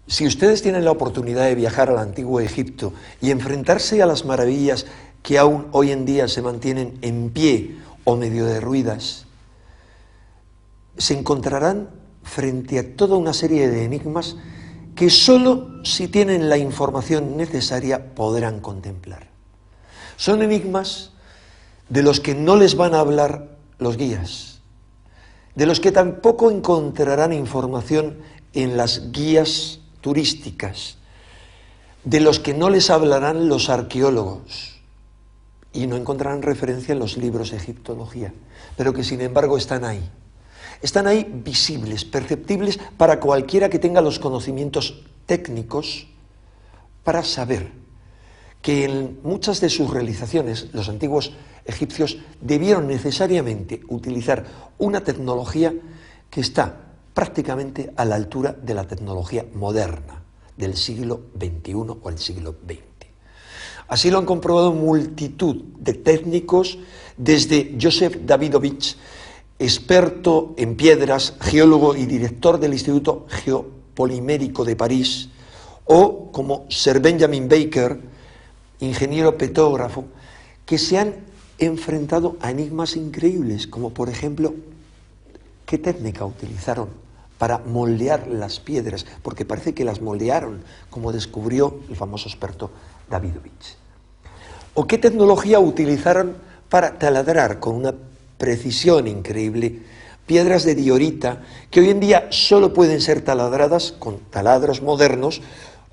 Si ustedes tienen la oportunidad de viajar al antiguo Egipto y enfrentarse a las maravillas que aún hoy en día se mantienen en pie o medio derruidas, se encontrarán frente a toda una serie de enigmas que solo si tienen la información necesaria podrán contemplar. Son enigmas de los que no les van a hablar los guías, de los que tampoco encontrarán información en las guías turísticas, de los que no les hablarán los arqueólogos y no encontrarán referencia en los libros de egiptología, pero que sin embargo están ahí. Están ahí visibles, perceptibles para cualquiera que tenga los conocimientos técnicos para saber que en muchas de sus realizaciones los antiguos egipcios debieron necesariamente utilizar una tecnología que está prácticamente a la altura de la tecnología moderna del siglo XXI o el siglo XX. Así lo han comprobado multitud de técnicos, desde Joseph Davidovich, experto en piedras, geólogo y director del Instituto Geopolimérico de París, o como Sir Benjamin Baker, ingeniero petógrafo, que se han enfrentado a enigmas increíbles, como por ejemplo, ¿qué técnica utilizaron para moldear las piedras? Porque parece que las moldearon, como descubrió el famoso experto Davidovich. ¿O qué tecnología utilizaron para taladrar con una precisión increíble piedras de diorita que hoy en día solo pueden ser taladradas con taladros modernos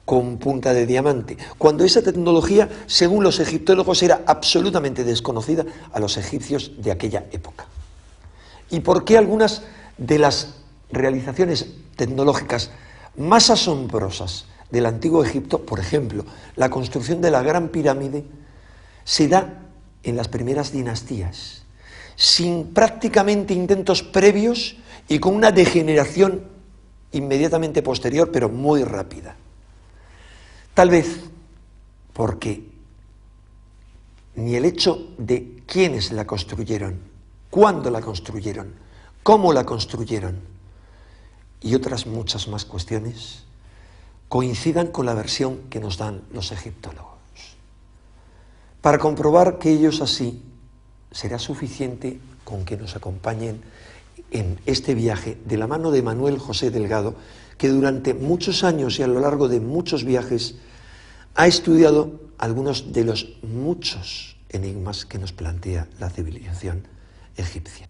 con punta de diamante, cuando esa tecnología, según los egiptólogos, era absolutamente desconocida a los egipcios de aquella época? ¿Y por qué algunas de las realizaciones tecnológicas más asombrosas del antiguo Egipto, por ejemplo, la construcción de la Gran Pirámide, se da en las primeras dinastías, sin prácticamente intentos previos y con una degeneración inmediatamente posterior, pero muy rápida? Tal vez porque ni el hecho de quiénes la construyeron, cuándo la construyeron, cómo la construyeron y otras muchas más cuestiones coincidan con la versión que nos dan los egiptólogos. Para comprobar que ellos así, será suficiente con que nos acompañen en este viaje de la mano de Manuel José Delgado, que durante muchos años y a lo largo de muchos viajes ha estudiado algunos de los muchos enigmas que nos plantea la civilización egipcia.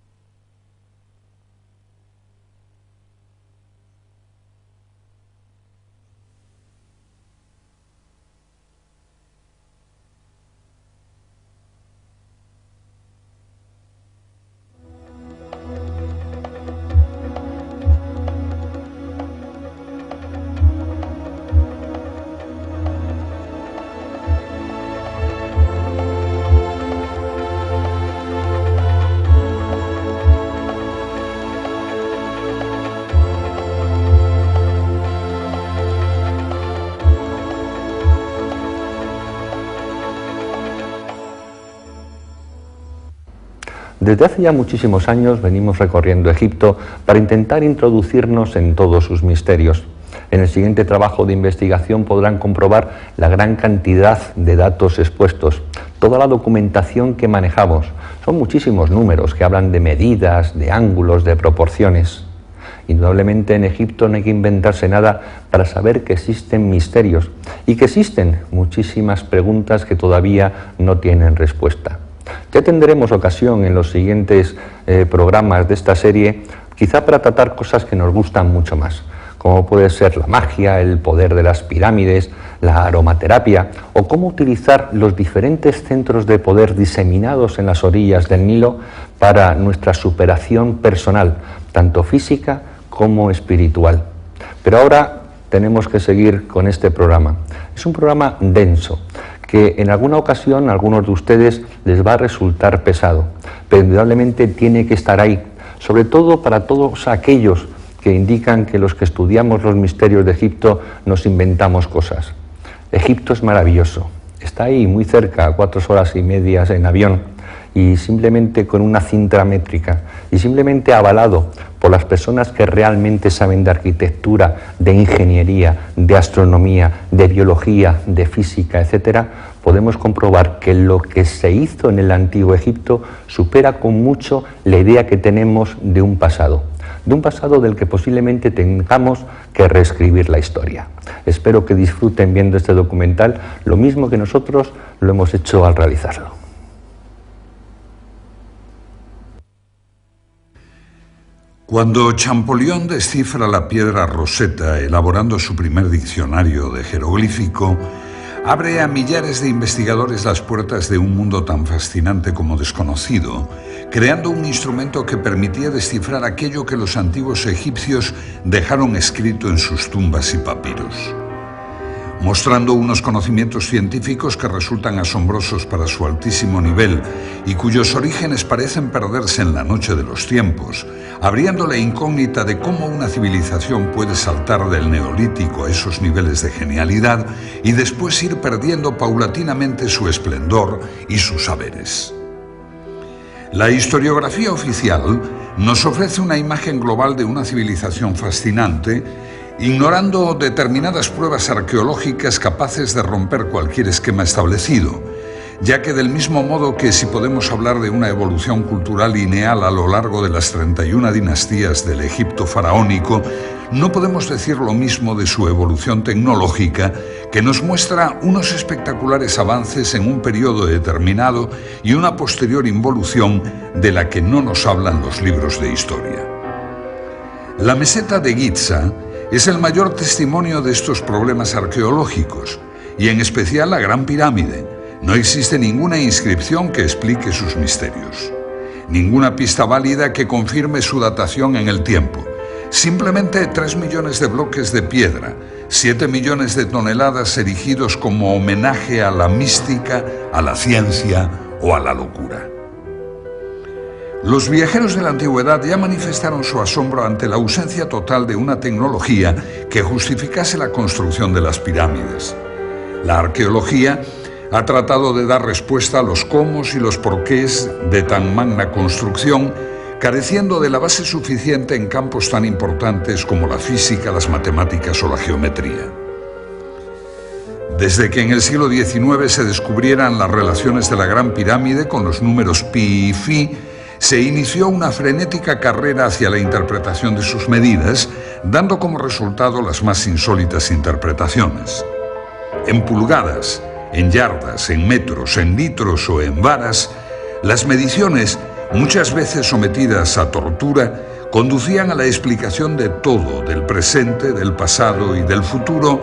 Desde hace ya muchísimos años venimos recorriendo Egipto para intentar introducirnos en todos sus misterios. En el siguiente trabajo de investigación podrán comprobar la gran cantidad de datos expuestos, toda la documentación que manejamos. Son muchísimos números que hablan de medidas, de ángulos, de proporciones. Indudablemente en Egipto no hay que inventarse nada para saber que existen misterios y que existen muchísimas preguntas que todavía no tienen respuesta. Ya tendremos ocasión en los siguientes programas de esta serie, quizá para tratar cosas que nos gustan mucho más, como puede ser la magia, el poder de las pirámides, la aromaterapia, o cómo utilizar los diferentes centros de poder diseminados en las orillas del Nilo para nuestra superación personal, tanto física como espiritual. Pero ahora tenemos que seguir con este programa. Es un programa denso, que en alguna ocasión a algunos de ustedes les va a resultar pesado, pero indudablemente tiene que estar ahí, sobre todo para todos aquellos que indican que los que estudiamos los misterios de Egipto nos inventamos cosas. Egipto es maravilloso, está ahí muy cerca, a 4 horas y media en avión, y simplemente con una cinta métrica, y simplemente avalado por las personas que realmente saben de arquitectura, de ingeniería, de astronomía, de biología, de física, etc., podemos comprobar que lo que se hizo en el Antiguo Egipto supera con mucho la idea que tenemos de un pasado del que posiblemente tengamos que reescribir la historia. Espero que disfruten viendo este documental lo mismo que nosotros lo hemos hecho al realizarlo. Cuando Champollion descifra la piedra Rosetta elaborando su primer diccionario de jeroglífico, abre a millares de investigadores las puertas de un mundo tan fascinante como desconocido, creando un instrumento que permitía descifrar aquello que los antiguos egipcios dejaron escrito en sus tumbas y papiros, mostrando unos conocimientos científicos que resultan asombrosos para su altísimo nivel y cuyos orígenes parecen perderse en la noche de los tiempos, abriendo la incógnita de cómo una civilización puede saltar del neolítico a esos niveles de genialidad y después ir perdiendo paulatinamente su esplendor y sus saberes. La historiografía oficial nos ofrece una imagen global de una civilización fascinante, ignorando determinadas pruebas arqueológicas capaces de romper cualquier esquema establecido, ya que del mismo modo que si podemos hablar de una evolución cultural lineal a lo largo de las 31 dinastías del Egipto faraónico, no podemos decir lo mismo de su evolución tecnológica, que nos muestra unos espectaculares avances en un periodo determinado y una posterior involución de la que no nos hablan los libros de historia. La meseta de Giza es el mayor testimonio de estos problemas arqueológicos, y en especial la Gran Pirámide. No existe ninguna inscripción que explique sus misterios, ninguna pista válida que confirme su datación en el tiempo. Simplemente 3 millones de bloques de piedra, 7 millones de toneladas erigidos como homenaje a la mística, a la ciencia o a la locura. Los viajeros de la antigüedad ya manifestaron su asombro ante la ausencia total de una tecnología que justificase la construcción de las pirámides. La arqueología ha tratado de dar respuesta a los cómo y los porqués de tan magna construcción, careciendo de la base suficiente en campos tan importantes como la física, las matemáticas o la geometría. Desde que en el siglo XIX se descubrieran las relaciones de la Gran Pirámide con los números pi y phi, se inició una frenética carrera hacia la interpretación de sus medidas, dando como resultado las más insólitas interpretaciones. En pulgadas, en yardas, en metros, en litros o en varas, las mediciones, muchas veces sometidas a tortura, conducían a la explicación de todo, del presente, del pasado y del futuro,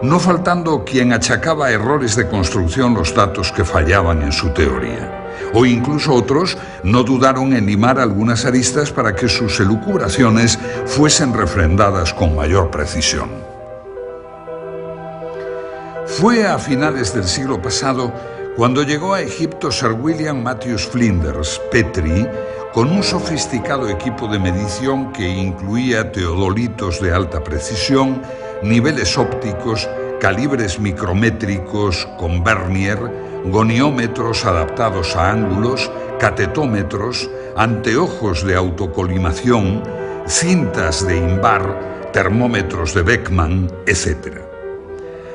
no faltando quien achacaba a errores de construcción los datos que fallaban en su teoría. O incluso otros no dudaron en limar algunas aristas para que sus elucubraciones fuesen refrendadas con mayor precisión. Fue a finales del siglo pasado cuando llegó a Egipto Sir William Matthews Flinders, Petrie, con un sofisticado equipo de medición que incluía teodolitos de alta precisión, niveles ópticos, calibres micrométricos con vernier, goniómetros adaptados a ángulos, catetómetros, anteojos de autocolimación, cintas de Invar, termómetros de Beckman, etc.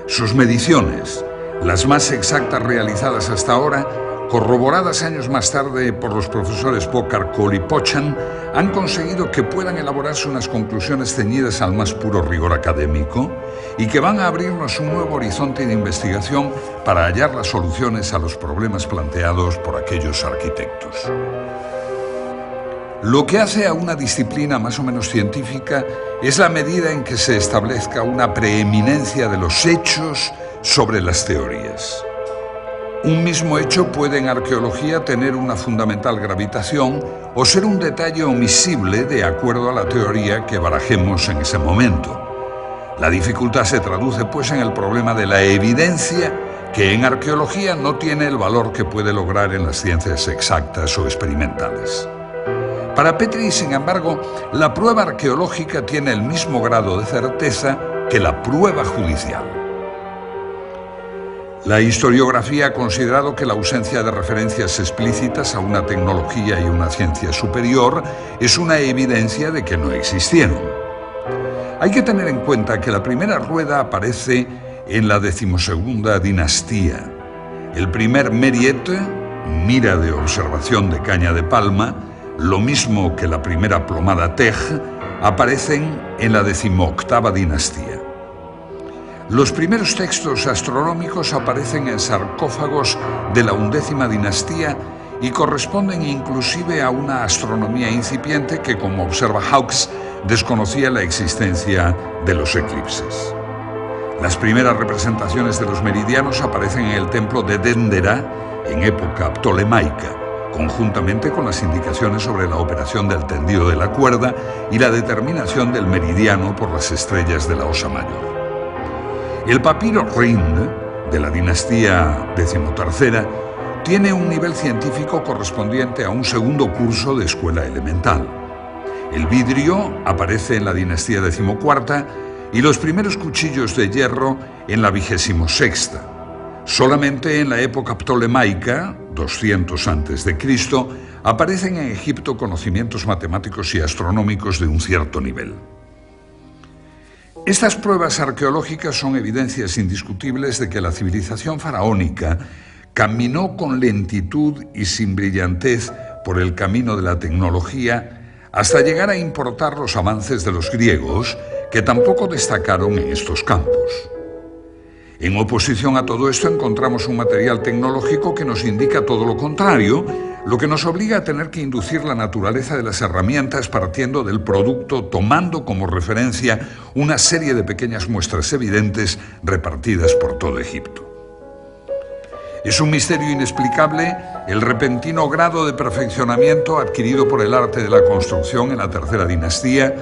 Sus mediciones, las más exactas realizadas hasta ahora, corroboradas años más tarde por los profesores Pocar, Cole y Pochan, han conseguido que puedan elaborarse unas conclusiones ceñidas al más puro rigor académico y que van a abrirnos un nuevo horizonte de investigación para hallar las soluciones a los problemas planteados por aquellos arquitectos. Lo que hace a una disciplina más o menos científica es la medida en que se establezca una preeminencia de los hechos sobre las teorías. Un mismo hecho puede en arqueología tener una fundamental gravitación o ser un detalle omisible de acuerdo a la teoría que barajemos en ese momento. La dificultad se traduce pues en el problema de la evidencia, que en arqueología no tiene el valor que puede lograr en las ciencias exactas o experimentales. Para Petrie, sin embargo, la prueba arqueológica tiene el mismo grado de certeza que la prueba judicial. La historiografía ha considerado que la ausencia de referencias explícitas a una tecnología y una ciencia superior es una evidencia de que no existieron. Hay que tener en cuenta que la primera rueda aparece en la 12ª dinastía. El primer Meriet, mira de observación de caña de palma, lo mismo que la primera plomada Tej, aparecen en la 18ª dinastía. Los primeros textos astronómicos aparecen en sarcófagos de la 11ª dinastía y corresponden inclusive a una astronomía incipiente que, como observa Hawkes, desconocía la existencia de los eclipses. Las primeras representaciones de los meridianos aparecen en el templo de Dendera en época ptolemaica, conjuntamente con las indicaciones sobre la operación del tendido de la cuerda y la determinación del meridiano por las estrellas de la Osa Mayor. El papiro Rind, de la dinastía XIII, tiene un nivel científico correspondiente a un segundo curso de escuela elemental. El vidrio aparece en la dinastía XIV y los primeros cuchillos de hierro en la 26ª. Solamente en la época ptolemaica, 200 a.C., aparecen en Egipto conocimientos matemáticos y astronómicos de un cierto nivel. Estas pruebas arqueológicas son evidencias indiscutibles de que la civilización faraónica caminó con lentitud y sin brillantez por el camino de la tecnología hasta llegar a importar los avances de los griegos, que tampoco destacaron en estos campos. En oposición a todo esto encontramos un material tecnológico que nos indica todo lo contrario, lo que nos obliga a tener que inducir la naturaleza de las herramientas partiendo del producto, tomando como referencia una serie de pequeñas muestras evidentes repartidas por todo Egipto. Es un misterio inexplicable el repentino grado de perfeccionamiento adquirido por el arte de la construcción en la tercera dinastía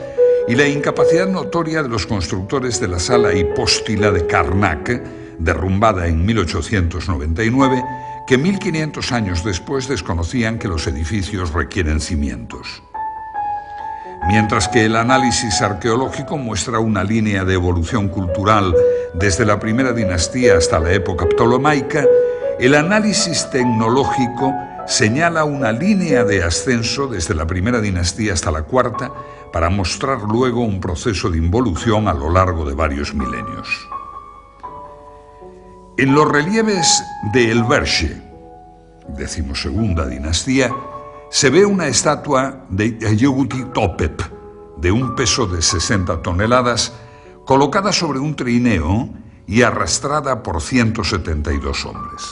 y la incapacidad notoria de los constructores de la sala hipóstila de Karnak, derrumbada en 1899, que 1500 años después desconocían que los edificios requieren cimientos. Mientras que el análisis arqueológico muestra una línea de evolución cultural desde la primera dinastía hasta la época ptolemaica, el análisis tecnológico señala una línea de ascenso desde la primera dinastía hasta la cuarta para mostrar luego un proceso de involución a lo largo de varios milenios. En los relieves de El Berche, 12ª dinastía, se ve una estatua de Yehuti Topep de un peso de 60 toneladas colocada sobre un trineo y arrastrada por 172 hombres.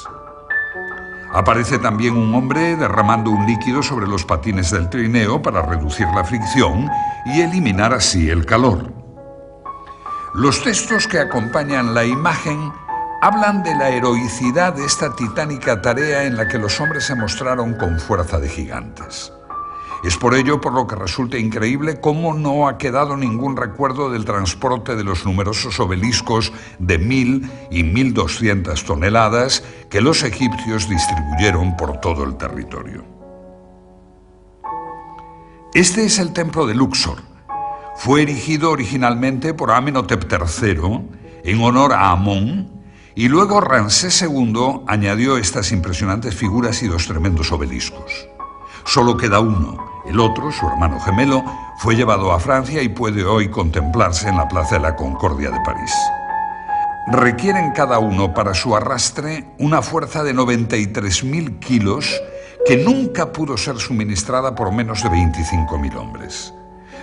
Aparece también un hombre derramando un líquido sobre los patines del trineo para reducir la fricción y eliminar así el calor. Los textos que acompañan la imagen hablan de la heroicidad de esta titánica tarea en la que los hombres se mostraron con fuerza de gigantes. Es por ello por lo que resulta increíble cómo no ha quedado ningún recuerdo del transporte de los numerosos obeliscos de 1000 y 1200 toneladas que los egipcios distribuyeron por todo el territorio. Este es el templo de Luxor. Fue erigido originalmente por Amenhotep III en honor a Amón, y luego Ramsés II añadió estas impresionantes figuras y dos tremendos obeliscos. Solo queda uno. El otro, su hermano gemelo, fue llevado a Francia y puede hoy contemplarse en la Plaza de la Concordia de París. Requieren cada uno para su arrastre una fuerza de 93.000 kilos que nunca pudo ser suministrada por menos de 25.000 hombres.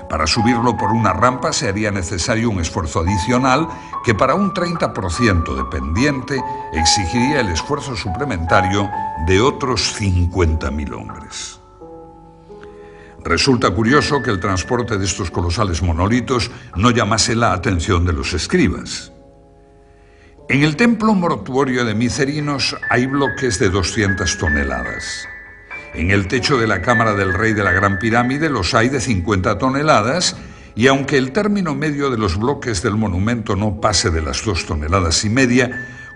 Para subirlo por una rampa se haría necesario un esfuerzo adicional que para un 30% de pendiente exigiría el esfuerzo suplementario de otros 50.000 hombres. Resulta curioso que el transporte de estos colosales monolitos no llamase la atención de los escribas. En el templo mortuorio de Micerinos hay bloques de 200 toneladas. En el techo de la cámara del rey de la Gran Pirámide los hay de 50 toneladas y aunque el término medio de los bloques del monumento no pase de las 2,5 toneladas,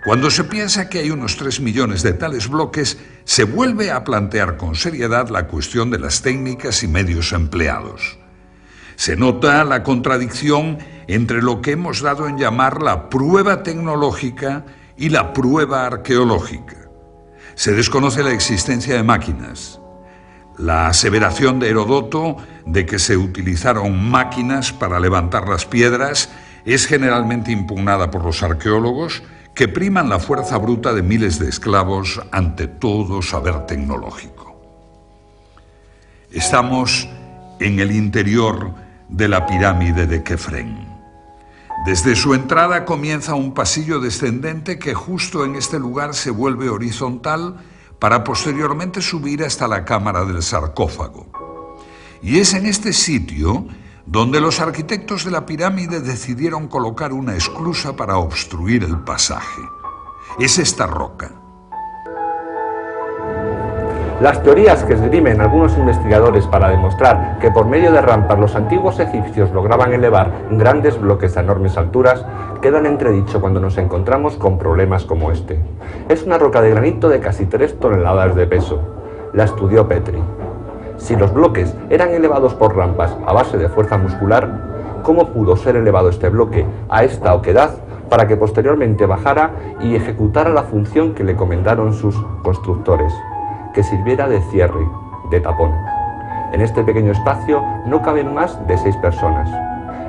cuando se piensa que hay unos 3 millones de tales bloques, se vuelve a plantear con seriedad la cuestión de las técnicas y medios empleados. Se nota la contradicción entre lo que hemos dado en llamar la prueba tecnológica y la prueba arqueológica. Se desconoce la existencia de máquinas. La aseveración de Heródoto de que se utilizaron máquinas para levantar las piedras es generalmente impugnada por los arqueólogos, que priman la fuerza bruta de miles de esclavos ante todo saber tecnológico. Estamos en el interior de la pirámide de Kefren. Desde su entrada comienza un pasillo descendente que justo en este lugar se vuelve horizontal para posteriormente subir hasta la cámara del sarcófago. Y es en este sitio donde los arquitectos de la pirámide decidieron colocar una esclusa para obstruir el pasaje. Es esta roca. Las teorías que esgrimen algunos investigadores para demostrar que por medio de rampas los antiguos egipcios lograban elevar grandes bloques a enormes alturas quedan entredicho cuando nos encontramos con problemas como este. Es una roca de granito de casi 3 toneladas de peso. La estudió Petri. Si los bloques eran elevados por rampas a base de fuerza muscular, ¿cómo pudo ser elevado este bloque a esta oquedad para que posteriormente bajara y ejecutara la función que le encomendaron sus constructores? Que sirviera de cierre, de tapón. En este pequeño espacio no caben más de 6 personas.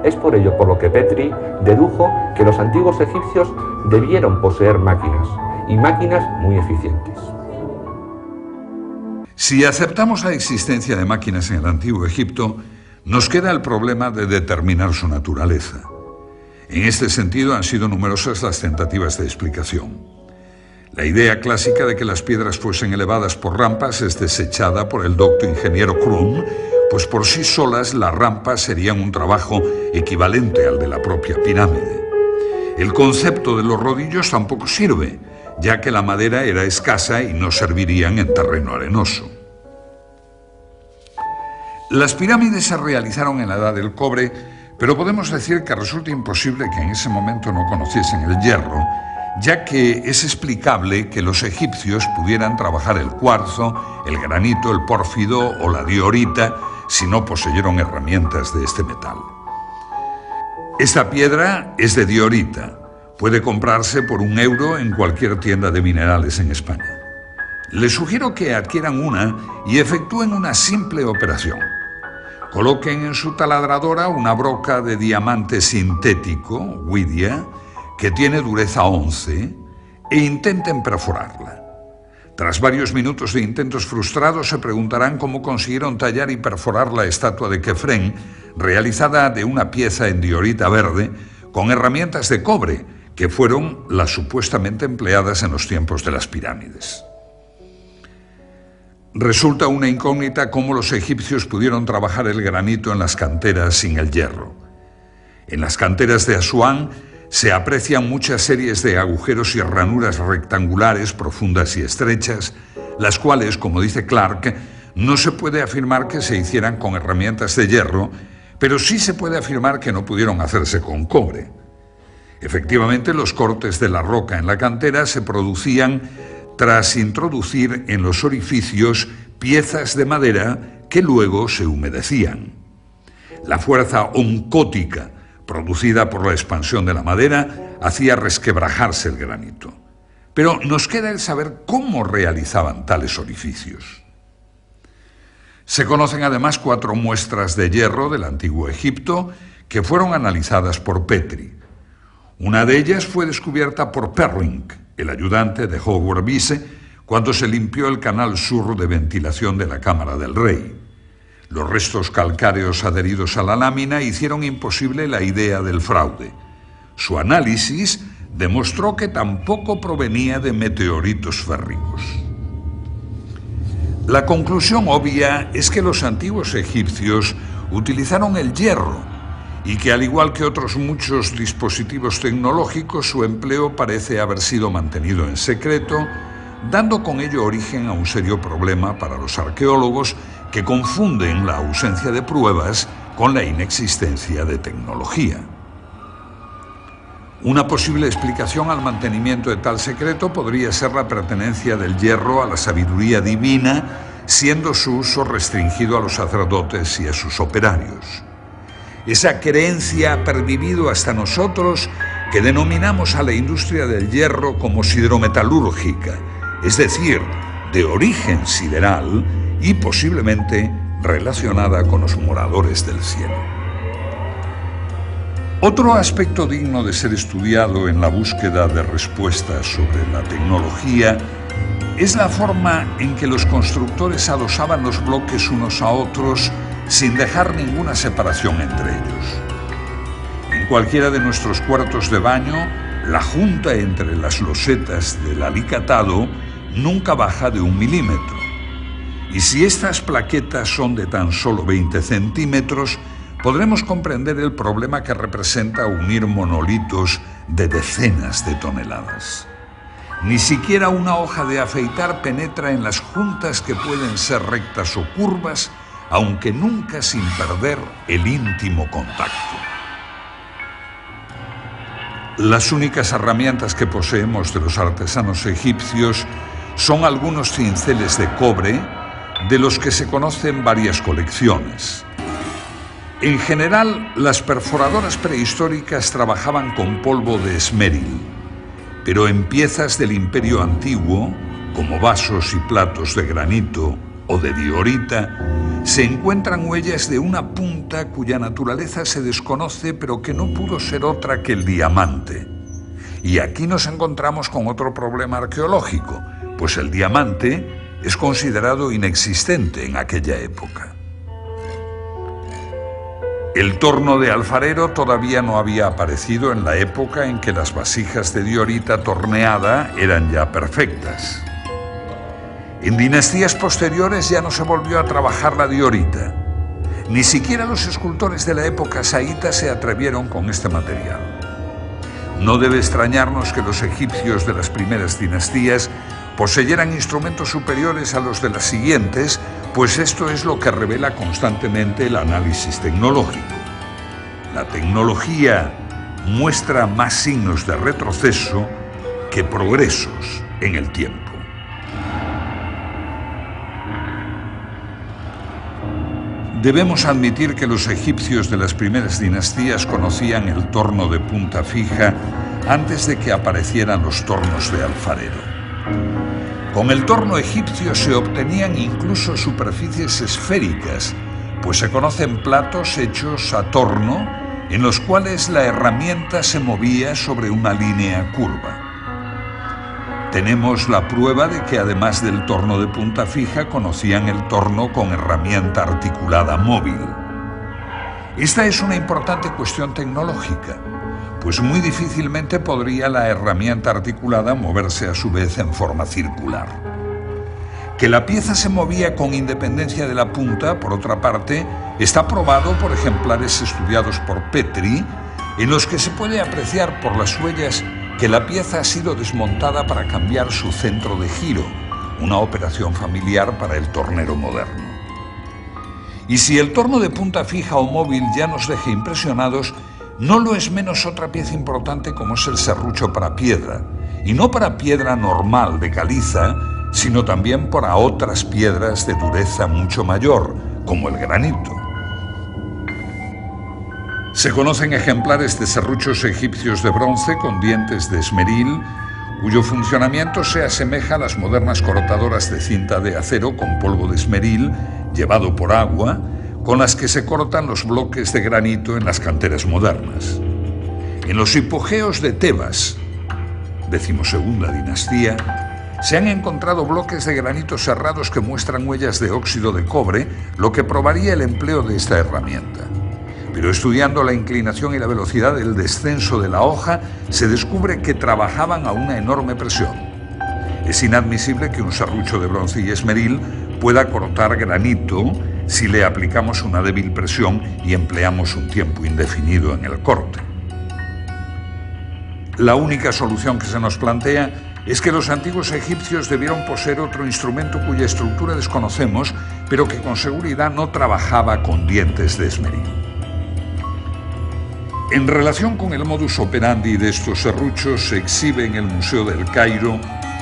Es por ello por lo que Petri dedujo que los antiguos egipcios debieron poseer máquinas, y máquinas muy eficientes. Si aceptamos la existencia de máquinas en el Antiguo Egipto, nos queda el problema de determinar su naturaleza. En este sentido han sido numerosas las tentativas de explicación. La idea clásica de que las piedras fuesen elevadas por rampas es desechada por el docto ingeniero Krum, pues por sí solas las rampas serían un trabajo equivalente al de la propia pirámide. El concepto de los rodillos tampoco sirve, ya que la madera era escasa y no servirían en terreno arenoso. Las pirámides se realizaron en la Edad del Cobre, pero podemos decir que resulta imposible que en ese momento no conociesen el hierro, ya que es explicable que los egipcios pudieran trabajar el cuarzo, el granito, el pórfido o la diorita si no poseyeron herramientas de este metal. Esta piedra es de diorita. Puede comprarse por €1 en cualquier tienda de minerales en España. Les sugiero que adquieran una y efectúen una simple operación. Coloquen en su taladradora una broca de diamante sintético, Widia, que tiene dureza 11, e intenten perforarla. Tras varios minutos de intentos frustrados, se preguntarán cómo consiguieron tallar y perforar la estatua de Kefren, realizada de una pieza en diorita verde, con herramientas de cobre, que fueron las supuestamente empleadas en los tiempos de las pirámides. Resulta una incógnita cómo los egipcios pudieron trabajar el granito en las canteras sin el hierro. En las canteras de Asuán se aprecian muchas series de agujeros y ranuras rectangulares profundas y estrechas, las cuales, como dice Clark, no se puede afirmar que se hicieran con herramientas de hierro, pero sí se puede afirmar que no pudieron hacerse con cobre. Efectivamente, los cortes de la roca en la cantera se producían tras introducir en los orificios piezas de madera que luego se humedecían. La fuerza oncótica producida por la expansión de la madera hacía resquebrajarse el granito. Pero nos queda el saber cómo realizaban tales orificios. Se conocen además 4 muestras de hierro del Antiguo Egipto que fueron analizadas por Petri. Una de ellas fue descubierta por Perring, el ayudante de Howard Bisse, cuando se limpió el canal sur de ventilación de la Cámara del Rey. Los restos calcáreos adheridos a la lámina hicieron imposible la idea del fraude. Su análisis demostró que tampoco provenía de meteoritos férricos. La conclusión obvia es que los antiguos egipcios utilizaron el hierro y que, al igual que otros muchos dispositivos tecnológicos, su empleo parece haber sido mantenido en secreto, dando con ello origen a un serio problema para los arqueólogos que confunden la ausencia de pruebas con la inexistencia de tecnología. Una posible explicación al mantenimiento de tal secreto podría ser la pertenencia del hierro a la sabiduría divina, siendo su uso restringido a los sacerdotes y a sus operarios. Esa creencia ha pervivido hasta nosotros que denominamos a la industria del hierro como siderometalúrgica, es decir, de origen sideral y posiblemente relacionada con los moradores del cielo. Otro aspecto digno de ser estudiado en la búsqueda de respuestas sobre la tecnología es la forma en que los constructores adosaban los bloques unos a otros sin dejar ninguna separación entre ellos. En cualquiera de nuestros cuartos de baño, la junta entre las losetas del alicatado nunca baja de 1 milímetro. Y si estas plaquetas son de tan solo 20 centímetros, podremos comprender el problema que representa unir monolitos de decenas de toneladas. Ni siquiera una hoja de afeitar penetra en las juntas que pueden ser rectas o curvas, aunque nunca sin perder el íntimo contacto. Las únicas herramientas que poseemos de los artesanos egipcios son algunos cinceles de cobre, de los que se conocen varias colecciones. En general, las perforadoras prehistóricas trabajaban con polvo de esmeril, pero en piezas del Imperio Antiguo, como vasos y platos de granito o de diorita, se encuentran huellas de una punta cuya naturaleza se desconoce, pero que no pudo ser otra que el diamante. Y aquí nos encontramos con otro problema arqueológico, pues el diamante es considerado inexistente en aquella época. El torno de alfarero todavía no había aparecido en la época en que las vasijas de diorita torneada eran ya perfectas. En dinastías posteriores ya no se volvió a trabajar la diorita. Ni siquiera los escultores de la época saíta se atrevieron con este material. No debe extrañarnos que los egipcios de las primeras dinastías poseyeran instrumentos superiores a los de las siguientes, pues esto es lo que revela constantemente el análisis tecnológico. La tecnología muestra más signos de retroceso que progresos en el tiempo. Debemos admitir que los egipcios de las primeras dinastías conocían el torno de punta fija antes de que aparecieran los tornos de alfarero. Con el torno egipcio se obtenían incluso superficies esféricas, pues se conocen platos hechos a torno en los cuales la herramienta se movía sobre una línea curva. Tenemos la prueba de que además del torno de punta fija conocían el torno con herramienta articulada móvil. Esta es una importante cuestión tecnológica, pues muy difícilmente podría la herramienta articulada moverse a su vez en forma circular. Que la pieza se movía con independencia de la punta, por otra parte, está probado por ejemplares estudiados por Petri, en los que se puede apreciar por las huellas que la pieza ha sido desmontada para cambiar su centro de giro, una operación familiar para el tornero moderno. Y si el torno de punta fija o móvil ya nos deja impresionados, no lo es menos otra pieza importante como es el serrucho para piedra, y no para piedra normal de caliza, sino también para otras piedras de dureza mucho mayor, como el granito. Se conocen ejemplares de serruchos egipcios de bronce con dientes de esmeril, cuyo funcionamiento se asemeja a las modernas cortadoras de cinta de acero con polvo de esmeril llevado por agua, con las que se cortan los bloques de granito en las canteras modernas. En los hipogeos de Tebas, 12ª dinastía, se han encontrado bloques de granito serrados que muestran huellas de óxido de cobre, lo que probaría el empleo de esta herramienta. Pero estudiando la inclinación y la velocidad del descenso de la hoja, se descubre que trabajaban a una enorme presión. Es inadmisible que un serrucho de bronce y esmeril pueda cortar granito si le aplicamos una débil presión y empleamos un tiempo indefinido en el corte. La única solución que se nos plantea es que los antiguos egipcios debieron poseer otro instrumento cuya estructura desconocemos, pero que con seguridad no trabajaba con dientes de esmeril. En relación con el modus operandi de estos serruchos, se exhibe en el Museo del Cairo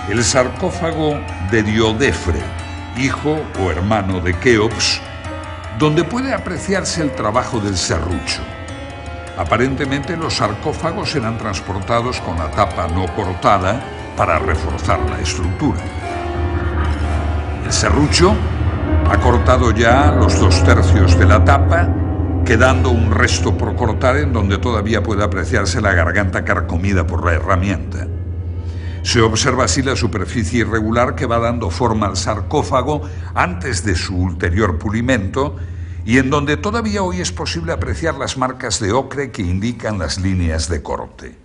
el sarcófago de Diodefre, hijo o hermano de Keops, donde puede apreciarse el trabajo del serrucho. Aparentemente los sarcófagos eran transportados con la tapa no cortada para reforzar la estructura. El serrucho ha cortado ya los 2/3 de la tapa, quedando un resto por cortar en donde todavía puede apreciarse la garganta carcomida por la herramienta. Se observa así la superficie irregular que va dando forma al sarcófago antes de su ulterior pulimento y en donde todavía hoy es posible apreciar las marcas de ocre que indican las líneas de corte.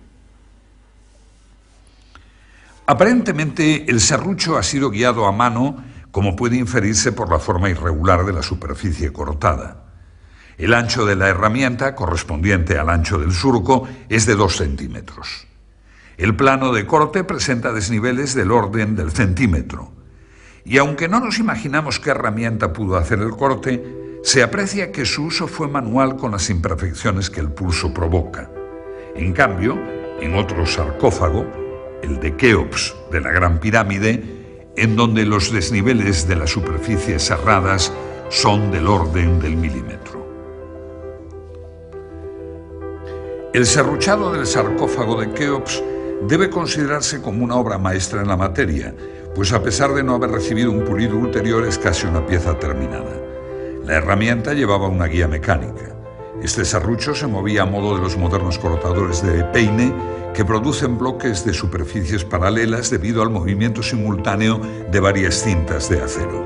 Aparentemente, el serrucho ha sido guiado a mano, como puede inferirse por la forma irregular de la superficie cortada. El ancho de la herramienta, correspondiente al ancho del surco, es de 2 centímetros. El plano de corte presenta desniveles del orden del centímetro. Y aunque no nos imaginamos qué herramienta pudo hacer el corte, se aprecia que su uso fue manual con las imperfecciones que el pulso provoca. En cambio, en otro sarcófago, el de Keops de la Gran Pirámide, en donde los desniveles de las superficies serradas son del orden del milímetro. El serruchado del sarcófago de Keops debe considerarse como una obra maestra en la materia, pues a pesar de no haber recibido un pulido ulterior es casi una pieza terminada. La herramienta llevaba una guía mecánica. Este serrucho se movía a modo de los modernos cortadores de peine que producen bloques de superficies paralelas debido al movimiento simultáneo de varias cintas de acero.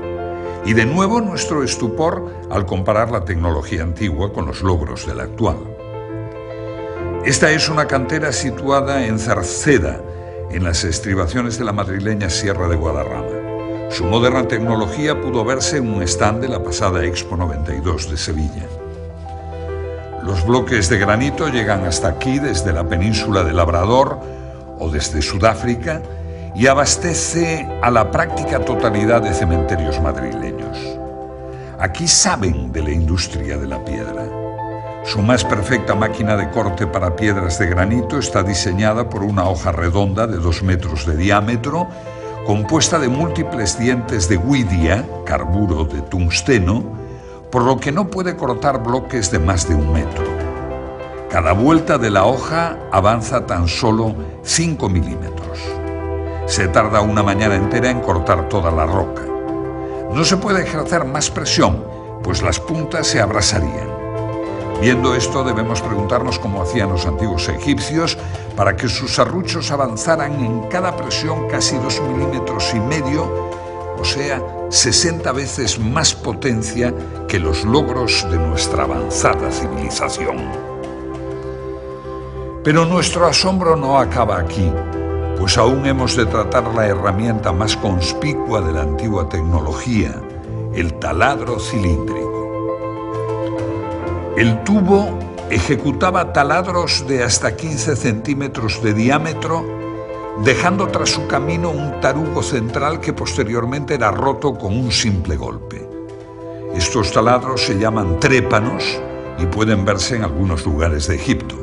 Y de nuevo nuestro estupor al comparar la tecnología antigua con los logros de la actual. Esta es una cantera situada en Cerceda, en las estribaciones de la madrileña Sierra de Guadarrama. Su moderna tecnología pudo verse en un stand de la pasada Expo 92 de Sevilla. Los bloques de granito llegan hasta aquí desde la península de Labrador o desde Sudáfrica y abastece a la práctica totalidad de cementerios madrileños. Aquí saben de la industria de la piedra. Su más perfecta máquina de corte para piedras de granito está diseñada por una hoja redonda de 2 metros de diámetro, compuesta de múltiples dientes de huidia, carburo de tungsteno, por lo que no puede cortar bloques de más de 1 metro. Cada vuelta de la hoja avanza tan solo 5 milímetros. Se tarda una mañana entera en cortar toda la roca. No se puede ejercer más presión, pues las puntas se abrasarían. Viendo esto, debemos preguntarnos cómo hacían los antiguos egipcios para que sus serruchos avanzaran en cada presión casi 2,5 milímetros, o sea, 60 veces más potencia que los logros de nuestra avanzada civilización. Pero nuestro asombro no acaba aquí, pues aún hemos de tratar la herramienta más conspicua de la antigua tecnología, el taladro cilíndrico. El tubo ejecutaba taladros de hasta 15 centímetros de diámetro, dejando tras su camino un tarugo central que posteriormente era roto con un simple golpe. Estos taladros se llaman trépanos y pueden verse en algunos lugares de Egipto.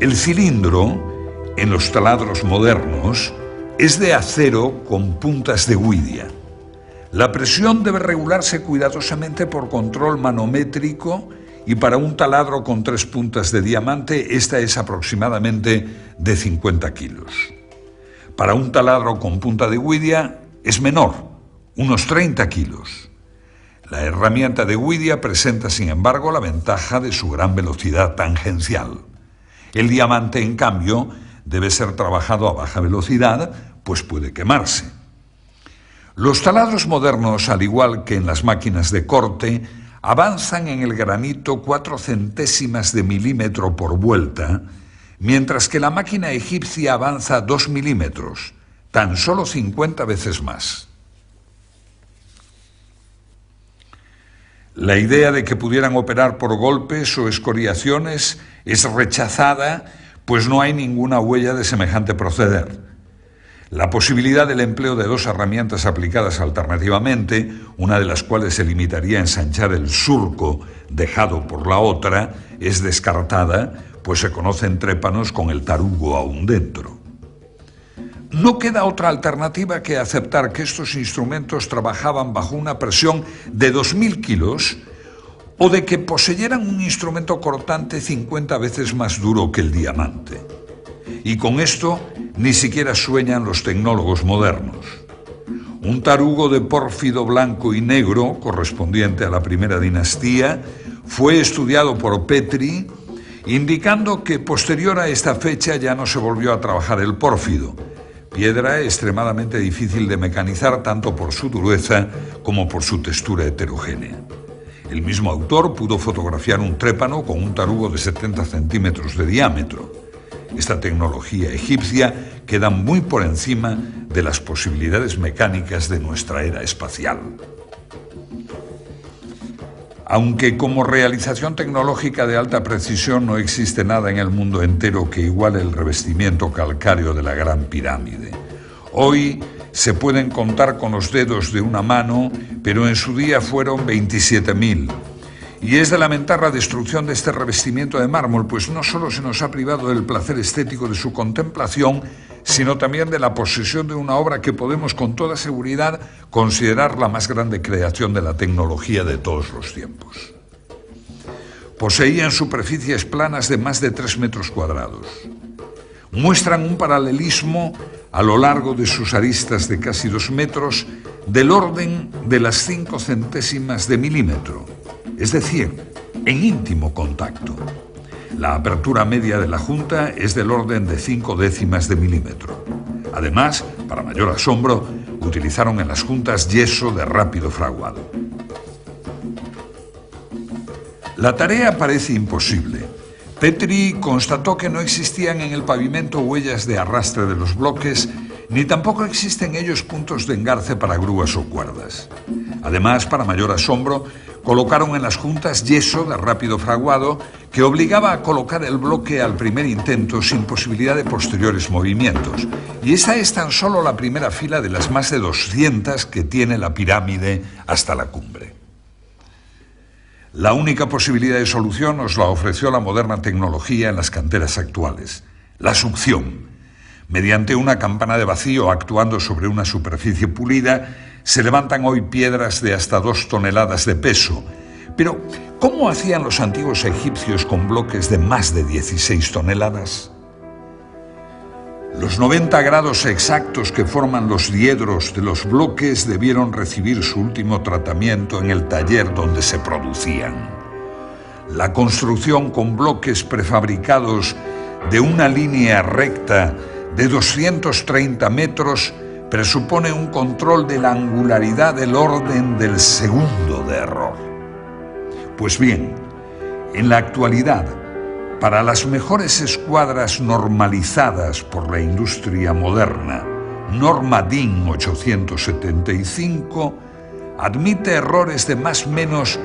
El cilindro, en los taladros modernos, es de acero con puntas de huidia. La presión debe regularse cuidadosamente por control manométrico y para un taladro con 3 puntas de diamante esta es aproximadamente de 50 kilos. Para un taladro con punta de huidia es menor, unos 30 kilos. La herramienta de huidia presenta, sin embargo, la ventaja de su gran velocidad tangencial. El diamante, en cambio, debe ser trabajado a baja velocidad, pues puede quemarse. Los taladros modernos, al igual que en las máquinas de corte, avanzan en el granito 4 centésimas de milímetro por vuelta, mientras que la máquina egipcia avanza 2 milímetros, tan solo 50 veces más. La idea de que pudieran operar por golpes o escoriaciones es rechazada, pues no hay ninguna huella de semejante proceder. La posibilidad del empleo de 2 herramientas aplicadas alternativamente, una de las cuales se limitaría a ensanchar el surco dejado por la otra, es descartada, pues se conocen trépanos con el tarugo aún dentro. No queda otra alternativa que aceptar que estos instrumentos trabajaban bajo una presión de 2.000 kilos o de que poseyeran un instrumento cortante 50 veces más duro que el diamante. Y con esto ni siquiera sueñan los tecnólogos modernos. Un tarugo de pórfido blanco y negro, correspondiente a la primera dinastía, fue estudiado por Petri, indicando que posterior a esta fecha ya no se volvió a trabajar el pórfido, piedra extremadamente difícil de mecanizar tanto por su dureza como por su textura heterogénea. El mismo autor pudo fotografiar un trépano con un tarugo de 70 centímetros de diámetro. Esta tecnología egipcia queda muy por encima de las posibilidades mecánicas de nuestra era espacial. Aunque como realización tecnológica de alta precisión no existe nada en el mundo entero que iguale el revestimiento calcáreo de la Gran Pirámide. Hoy se pueden contar con los dedos de una mano, pero en su día fueron 27.000. Y es de lamentar la destrucción de este revestimiento de mármol, pues no solo se nos ha privado del placer estético de su contemplación, sino también de la posesión de una obra que podemos con toda seguridad considerar la más grande creación de la tecnología de todos los tiempos. Poseían superficies planas de más de 3 metros cuadrados. Muestran un paralelismo a lo largo de sus aristas de casi 2 metros del orden de las 5 centésimas de milímetro, es decir, en íntimo contacto. La apertura media de la junta es del orden de 5 décimas de milímetro. Además, para mayor asombro, utilizaron en las juntas yeso de rápido fraguado. La tarea parece imposible. Petri constató que no existían en el pavimento huellas de arrastre de los bloques, ni tampoco existen en ellos puntos de engarce para grúas o cuerdas. Además, para mayor asombro, colocaron en las juntas yeso de rápido fraguado que obligaba a colocar el bloque al primer intento sin posibilidad de posteriores movimientos. Y esa es tan solo la primera fila de las más de 200 que tiene la pirámide hasta la cumbre. La única posibilidad de solución nos la ofreció la moderna tecnología en las canteras actuales, la succión. Mediante una campana de vacío actuando sobre una superficie pulida, se levantan hoy piedras de hasta 2 toneladas de peso. Pero, ¿cómo hacían los antiguos egipcios con bloques de más de 16 toneladas? Los 90 grados exactos que forman los diedros de los bloques debieron recibir su último tratamiento en el taller donde se producían. La construcción con bloques prefabricados de una línea recta de 230 metros presupone un control de la angularidad del orden del segundo de error. Pues bien, en la actualidad, para las mejores escuadras normalizadas por la industria moderna, norma DIN 875 admite errores de más o menos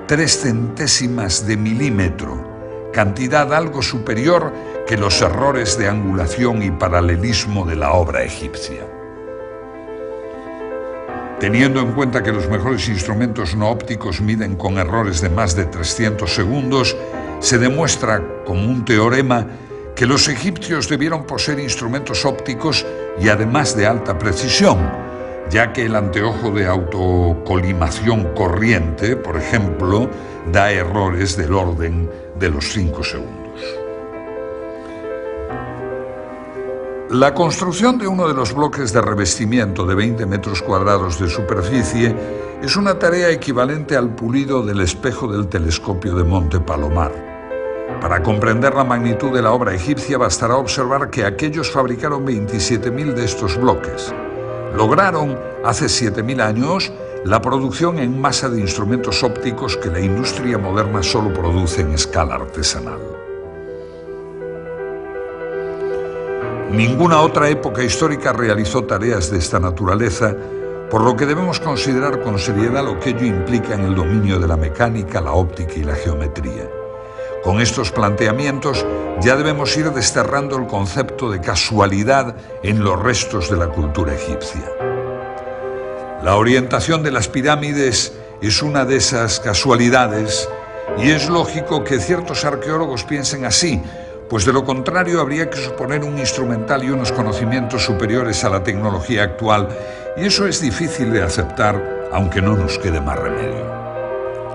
3 centésimas de milímetro, cantidad algo superior que los errores de angulación y paralelismo de la obra egipcia. Teniendo en cuenta que los mejores instrumentos no ópticos miden con errores de más de 300 segundos, se demuestra como un teorema que los egipcios debieron poseer instrumentos ópticos y además de alta precisión, ya que el anteojo de autocolimación corriente, por ejemplo, da errores del orden de los 5 segundos. La construcción de uno de los bloques de revestimiento de 20 metros cuadrados de superficie es una tarea equivalente al pulido del espejo del telescopio de Monte Palomar. Para comprender la magnitud de la obra egipcia bastará observar que aquellos fabricaron 27.000 de estos bloques. Lograron, hace 7.000 años, la producción en masa de instrumentos ópticos que la industria moderna solo produce en escala artesanal. Ninguna otra época histórica realizó tareas de esta naturaleza, por lo que debemos considerar con seriedad lo que ello implica en el dominio de la mecánica, la óptica y la geometría. Con estos planteamientos ya debemos ir desterrando el concepto de casualidad en los restos de la cultura egipcia. La orientación de las pirámides es una de esas casualidades y es lógico que ciertos arqueólogos piensen así, pues de lo contrario habría que suponer un instrumental y unos conocimientos superiores a la tecnología actual, y eso es difícil de aceptar, aunque no nos quede más remedio.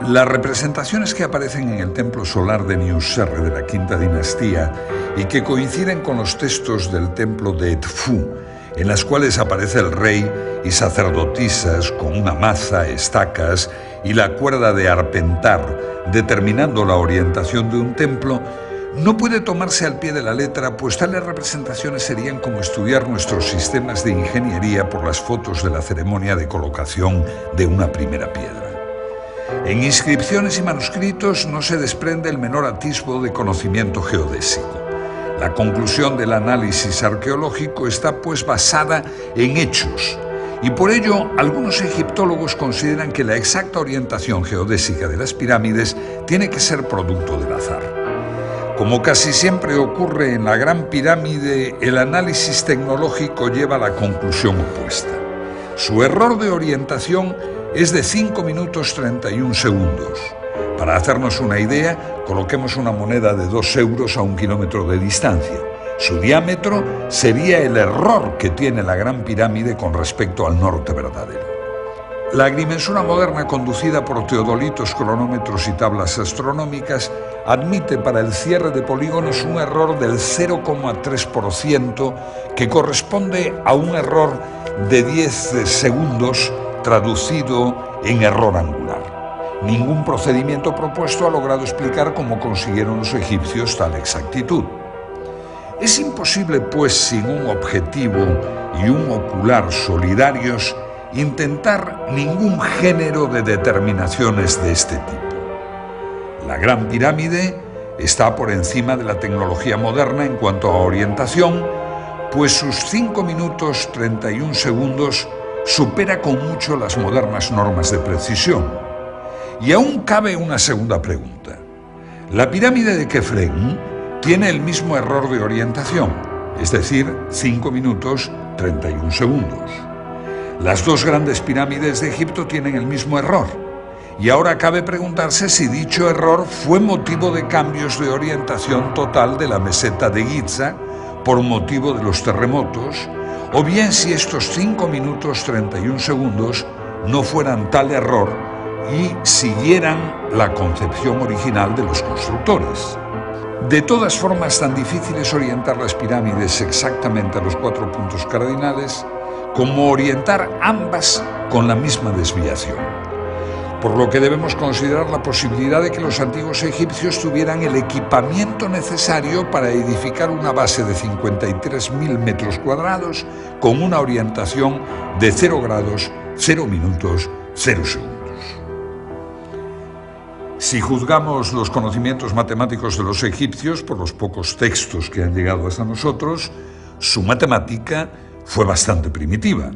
Las representaciones que aparecen en el templo solar de Niuserre de la Quinta Dinastía y que coinciden con los textos del templo de Edfu, en las cuales aparece el rey y sacerdotisas con una maza, estacas y la cuerda de arpentar, determinando la orientación de un templo, no puede tomarse al pie de la letra, pues tales representaciones serían como estudiar nuestros sistemas de ingeniería por las fotos de la ceremonia de colocación de una primera piedra. En inscripciones y manuscritos no se desprende el menor atisbo de conocimiento geodésico. La conclusión del análisis arqueológico está pues basada en hechos, y por ello algunos egiptólogos consideran que la exacta orientación geodésica de las pirámides tiene que ser producto del azar. Como casi siempre ocurre en la Gran Pirámide, el análisis tecnológico lleva a la conclusión opuesta. Su error de orientación es de 5 minutos 31 segundos. Para hacernos una idea, coloquemos una moneda de 2 euros a 1 kilómetro de distancia. Su diámetro sería el error que tiene la Gran Pirámide con respecto al norte verdadero. La agrimensura moderna, conducida por teodolitos, cronómetros y tablas astronómicas, admite para el cierre de polígonos un error del 0,3%, que corresponde a un error de 10 segundos traducido en error angular. Ningún procedimiento propuesto ha logrado explicar cómo consiguieron los egipcios tal exactitud. Es imposible, pues, sin un objetivo y un ocular solidarios, intentar ningún género de determinaciones de este tipo. La Gran Pirámide está por encima de la tecnología moderna en cuanto a orientación, pues sus 5 minutos 31 segundos supera con mucho las modernas normas de precisión. Y aún cabe una segunda pregunta. La pirámide de Kefren tiene el mismo error de orientación, es decir, 5 minutos 31 segundos. Las dos grandes pirámides de Egipto tienen el mismo error. Y ahora cabe preguntarse si dicho error fue motivo de cambios de orientación total de la meseta de Giza por motivo de los terremotos, o bien si estos 5 minutos 31 segundos no fueran tal error y siguieran la concepción original de los constructores. De todas formas, tan difícil es orientar las pirámides exactamente a los 4 puntos cardinales como orientar ambas con la misma desviación. Por lo que debemos considerar la posibilidad de que los antiguos egipcios tuvieran el equipamiento necesario para edificar una base de 53.000 metros cuadrados con una orientación de 0 grados, 0 minutos, 0 segundos. Si juzgamos los conocimientos matemáticos de los egipcios por los pocos textos que han llegado hasta nosotros, su matemática fue bastante primitiva.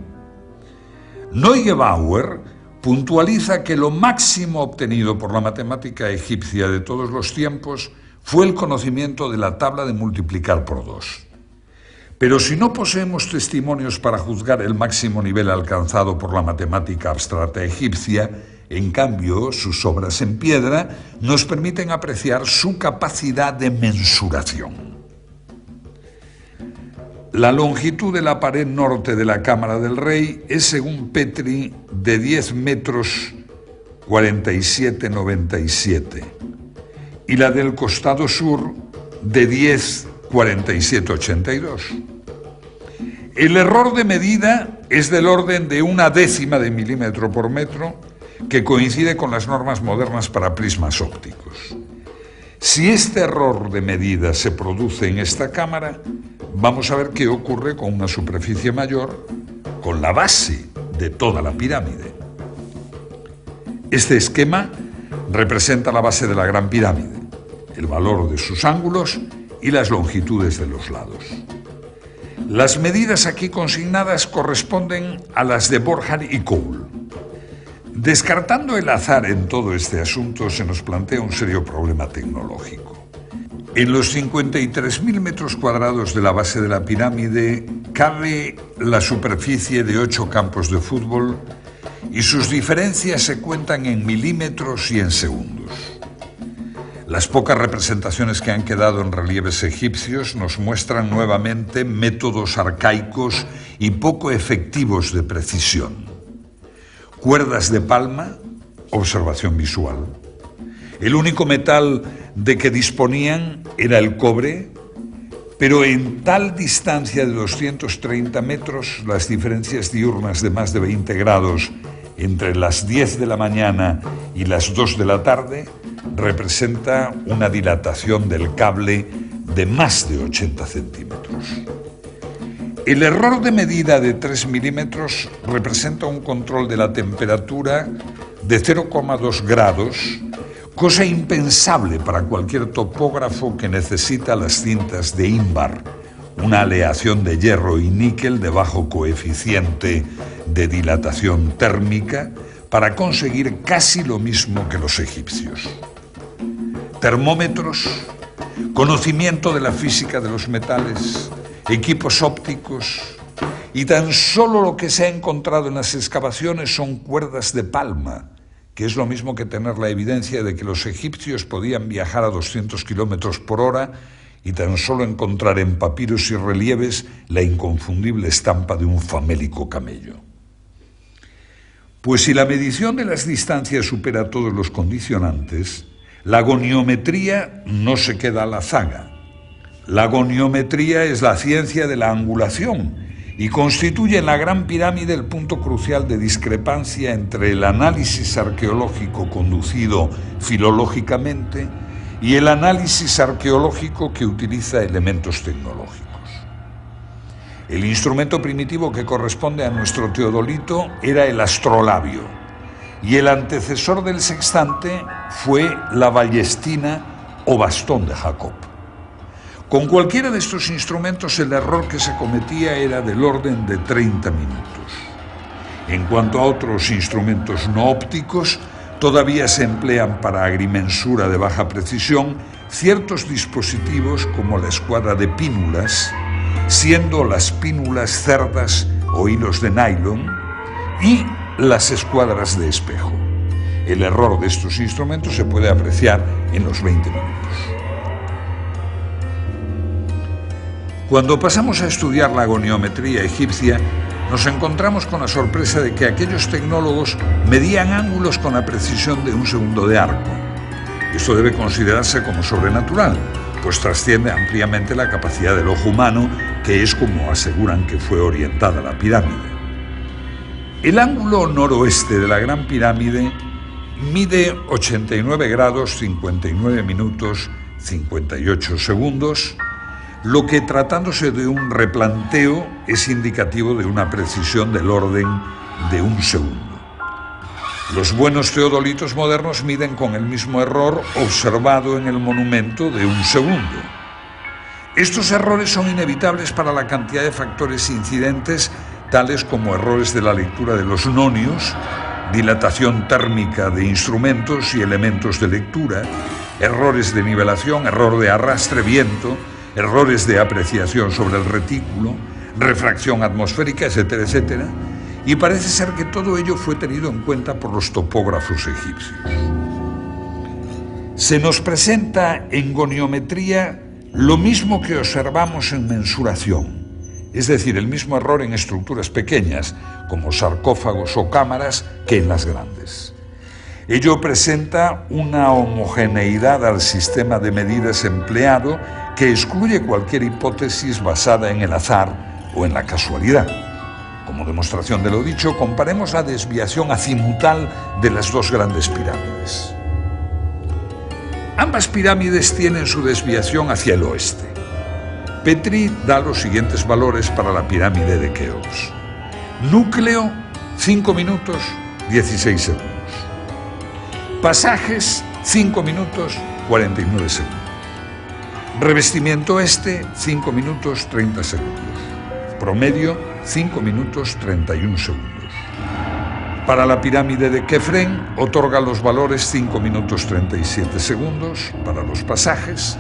Neugebauer puntualiza que lo máximo obtenido por la matemática egipcia de todos los tiempos fue el conocimiento de la tabla de multiplicar por 2. Pero si no poseemos testimonios para juzgar el máximo nivel alcanzado por la matemática abstracta egipcia, en cambio, sus obras en piedra nos permiten apreciar su capacidad de mensuración. La longitud de la pared norte de la Cámara del Rey es, según Petri, de 10 metros 47,97 y la del costado sur de 10,47,82. El error de medida es del orden de 1/10 de milímetro por metro, que coincide con las normas modernas para prismas ópticos. Si este error de medida se produce en esta cámara, vamos a ver qué ocurre con una superficie mayor, con la base de toda la pirámide. Este esquema representa la base de la Gran Pirámide, el valor de sus ángulos y las longitudes de los lados. Las medidas aquí consignadas corresponden a las de Borjar y Cole. Descartando el azar en todo este asunto, se nos plantea un serio problema tecnológico. En los 53.000 metros cuadrados de la base de la pirámide cabe la superficie de 8 campos de fútbol y sus diferencias se cuentan en milímetros y en segundos. Las pocas representaciones que han quedado en relieves egipcios nos muestran nuevamente métodos arcaicos y poco efectivos de precisión. Cuerdas de palma, observación visual. El único metal de que disponían era el cobre, pero en tal distancia de 230 metros, las diferencias diurnas de más de 20 grados entre las 10 de la mañana y las 2 de la tarde representa una dilatación del cable de más de 80 centímetros. El error de medida de 3 milímetros representa un control de la temperatura de 0,2 grados, cosa impensable para cualquier topógrafo que necesita las cintas de ínbar, una aleación de hierro y níquel de bajo coeficiente de dilatación térmica para conseguir casi lo mismo que los egipcios. Termómetros, conocimiento de la física de los metales, equipos ópticos y tan solo lo que se ha encontrado en las excavaciones son cuerdas de palma, que es lo mismo que tener la evidencia de que los egipcios podían viajar a 200 kilómetros por hora y tan solo encontrar en papiros y relieves la inconfundible estampa de un famélico camello. Pues si la medición de las distancias supera todos los condicionantes, la goniometría no se queda a la zaga. La goniometría es la ciencia de la angulación y constituye en la Gran Pirámide el punto crucial de discrepancia entre el análisis arqueológico conducido filológicamente y el análisis arqueológico que utiliza elementos tecnológicos. El instrumento primitivo que corresponde a nuestro teodolito era el astrolabio, y el antecesor del sextante fue la ballestina o bastón de Jacob. Con cualquiera de estos instrumentos el error que se cometía era del orden de 30 minutos. En cuanto a otros instrumentos no ópticos, todavía se emplean para agrimensura de baja precisión ciertos dispositivos como la escuadra de pínulas, siendo las pínulas cerdas o hilos de nylon, y las escuadras de espejo. El error de estos instrumentos se puede apreciar en los 20 minutos. Cuando pasamos a estudiar la goniometría egipcia, nos encontramos con la sorpresa de que aquellos tecnólogos medían ángulos con la precisión de un segundo de arco. Esto debe considerarse como sobrenatural, pues trasciende ampliamente la capacidad del ojo humano, que es como aseguran que fue orientada la pirámide. El ángulo noroeste de la Gran Pirámide mide 89 grados 59 minutos 58 segundos, lo que, tratándose de un replanteo, es indicativo de una precisión del orden de un segundo. Los buenos teodolitos modernos miden con el mismo error observado en el monumento de un segundo. Estos errores son inevitables para la cantidad de factores incidentes, tales como errores de la lectura de los nonios, dilatación térmica de instrumentos y elementos de lectura, errores de nivelación, error de arrastre, viento, errores de apreciación sobre el retículo, refracción atmosférica, etcétera, etcétera, y parece ser que todo ello fue tenido en cuenta por los topógrafos egipcios. Se nos presenta en goniometría lo mismo que observamos en mensuración, es decir, el mismo error en estructuras pequeñas, como sarcófagos o cámaras, que en las grandes. Ello presenta una homogeneidad al sistema de medidas empleado que excluye cualquier hipótesis basada en el azar o en la casualidad. Como demostración de lo dicho, comparemos la desviación azimutal de las dos grandes pirámides. Ambas pirámides tienen su desviación hacia el oeste. Petrie da los siguientes valores para la pirámide de Keops. Núcleo, 5 minutos, 16 segundos. Pasajes, 5 minutos, 49 segundos. Revestimiento este, 5 minutos, 30 segundos. Promedio, 5 minutos, 31 segundos. Para la pirámide de Kefren, otorga los valores 5 minutos, 37 segundos para los pasajes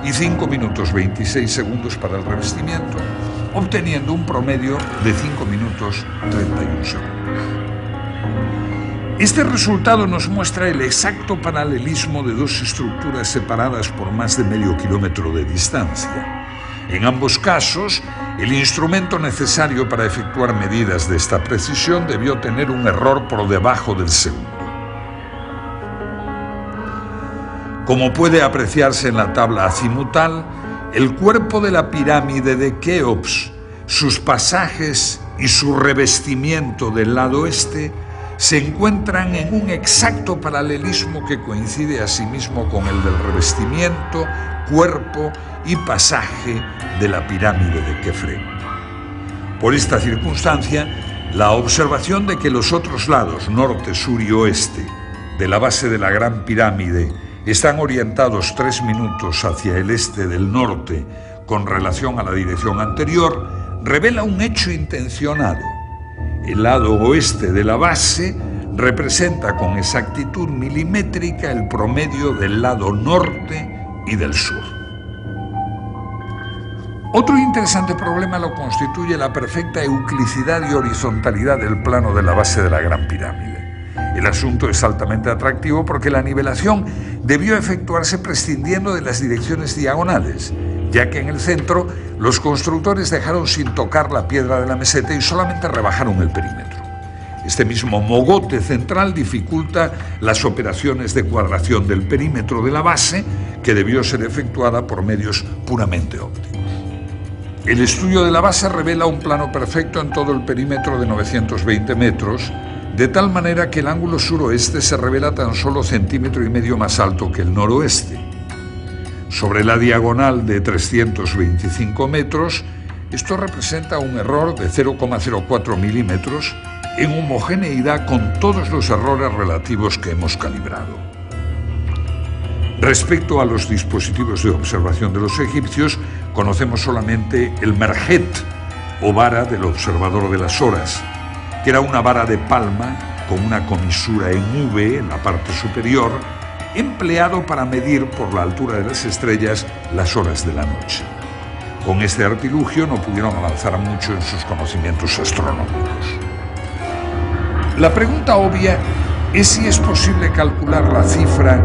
y 5 minutos, 26 segundos para el revestimiento, obteniendo un promedio de 5 minutos, 31 segundos. Este resultado nos muestra el exacto paralelismo de dos estructuras separadas por más de medio kilómetro de distancia. En ambos casos, el instrumento necesario para efectuar medidas de esta precisión debió tener un error por debajo del segundo. Como puede apreciarse en la tabla azimutal, el cuerpo de la pirámide de Keops, sus pasajes y su revestimiento del lado este se encuentran en un exacto paralelismo que coincide asimismo con el del revestimiento, cuerpo y pasaje de la pirámide de Kefren. Por esta circunstancia, la observación de que los otros lados, norte, sur y oeste, de la base de la Gran Pirámide están orientados 3 minutos hacia el este del norte con relación a la dirección anterior, revela un hecho intencionado. El lado oeste de la base representa con exactitud milimétrica el promedio del lado norte y del sur. Otro interesante problema lo constituye la perfecta euclicidad y horizontalidad del plano de la base de la Gran Pirámide. El asunto es altamente atractivo porque la nivelación debió efectuarse prescindiendo de las direcciones diagonales, ya que en el centro los constructores dejaron sin tocar la piedra de la meseta y solamente rebajaron el perímetro. Este mismo mogote central dificulta las operaciones de cuadración del perímetro de la base, que debió ser efectuada por medios puramente ópticos. El estudio de la base revela un plano perfecto en todo el perímetro de 920 metros, de tal manera que el ángulo suroeste se revela tan solo 1,5 centímetros más alto que el noroeste. Sobre la diagonal de 325 metros, esto representa un error de 0,04 milímetros en homogeneidad con todos los errores relativos que hemos calibrado. Respecto a los dispositivos de observación de los egipcios, conocemos solamente el merjet, o vara del observador de las horas, que era una vara de palma con una comisura en V en la parte superior, empleado para medir por la altura de las estrellas las horas de la noche. Con este artilugio no pudieron avanzar mucho en sus conocimientos astronómicos. La pregunta obvia es si es posible calcular la cifra